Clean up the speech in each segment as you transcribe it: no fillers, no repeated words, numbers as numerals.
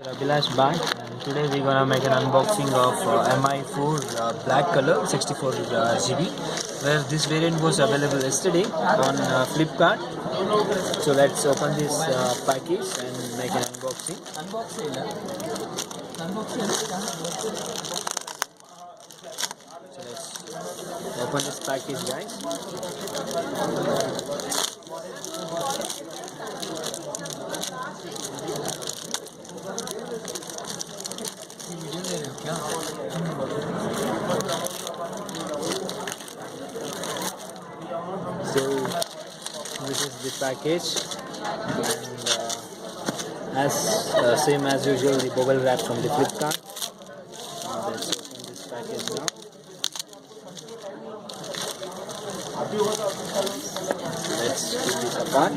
Abhilash back, and today we're gonna make an unboxing of MI4 black color 64 GB, where this variant was available yesterday on Flipkart. So let's open this package and make an unboxing. So let's open this package, guys. So this is the package, and as same as usual, the bubble wrap from the Flipkart. Let's open this package now. Let's put this apart,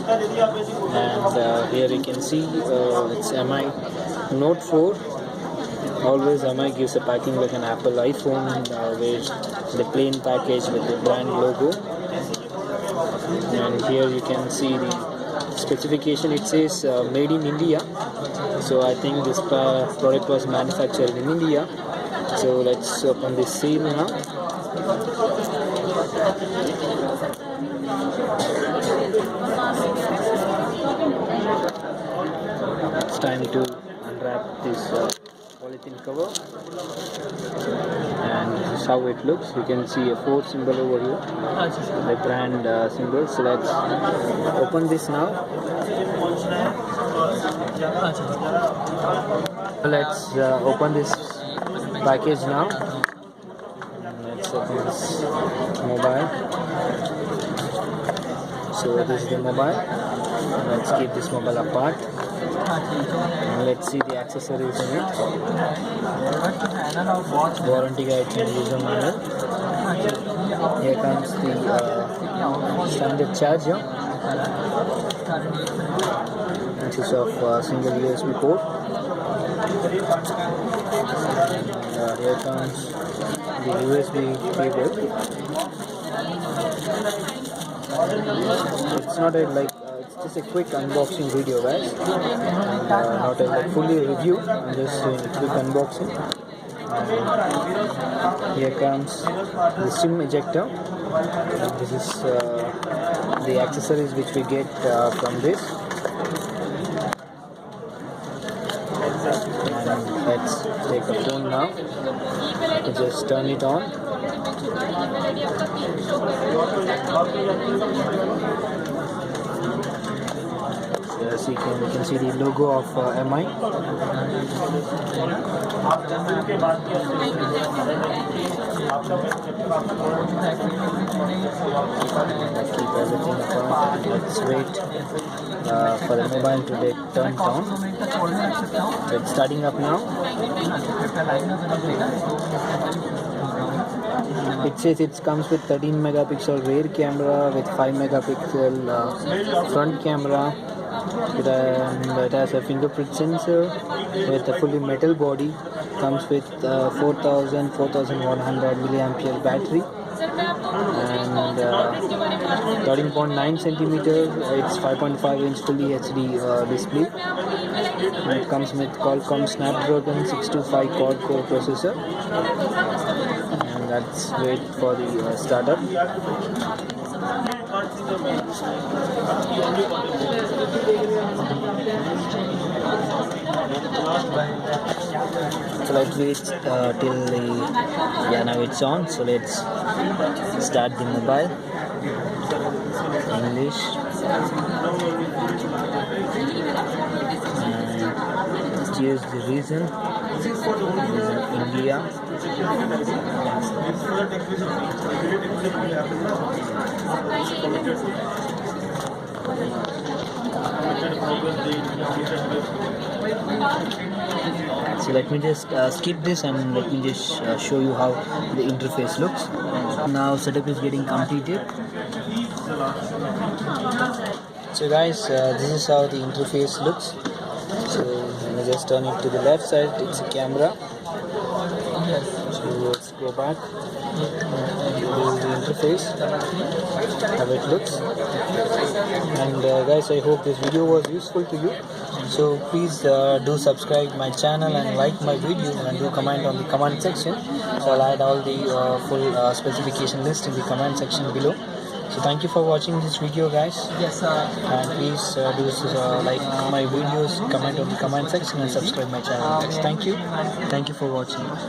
and here you can see it's MI Note 4. Always MI gives a packing like an Apple iPhone, with the plain package with the brand logo. And here you can see the specification. It says made in India, so I think this product was manufactured in India. So let's open this seal now. It's time to unwrap this polythene cover, and this is how it looks. You can see a 4 symbol over here, the brand symbol. So let's open this now. Let's open this package now. Let's open this mobile. So this is the mobile. Let's keep this mobile apart. And let's see the accessories in it. Warranty guide and user manual. Here comes the standard charger, which is of single USB port. And here comes the USB cable. It's not a it's just a quick unboxing video, guys, and not a fully review. I'm just doing a quick unboxing. And here comes the SIM ejector. This is the accessories which we get from this. And let's take a phone now. Just turn it on. As you can see the logo of MI. Let's keep everything apart. Let's wait for the mobile to get turned on. So it's starting up now. It says it comes with 13 megapixel rear camera with 5 megapixel front camera. It has a fingerprint sensor with a fully metal body. Comes with 4100 milliampere battery, and 13.9 centimeter. It's 5.5 inch fully HD display. And it comes with Qualcomm Snapdragon 625 quad-core processor. And let's wait for the startup. So let's wait till now it's on. So let's start the mobile. English. And choose the region. India. So let me just skip this and let me just show you how the interface looks. Now setup is getting completed. So guys, this is how the interface looks. So let me just turn it to the left side. It's a camera. So let's go back. This is the interface, how it looks. And guys, I hope this video was useful to you. So please do subscribe my channel and like my video and do comment on the comment section. So I'll add all the full specification list in the comment section below. So thank you for watching this video, guys. Yes, sir. And please do like my videos, comment on the comment section and subscribe my channel, guys. Thank you for watching.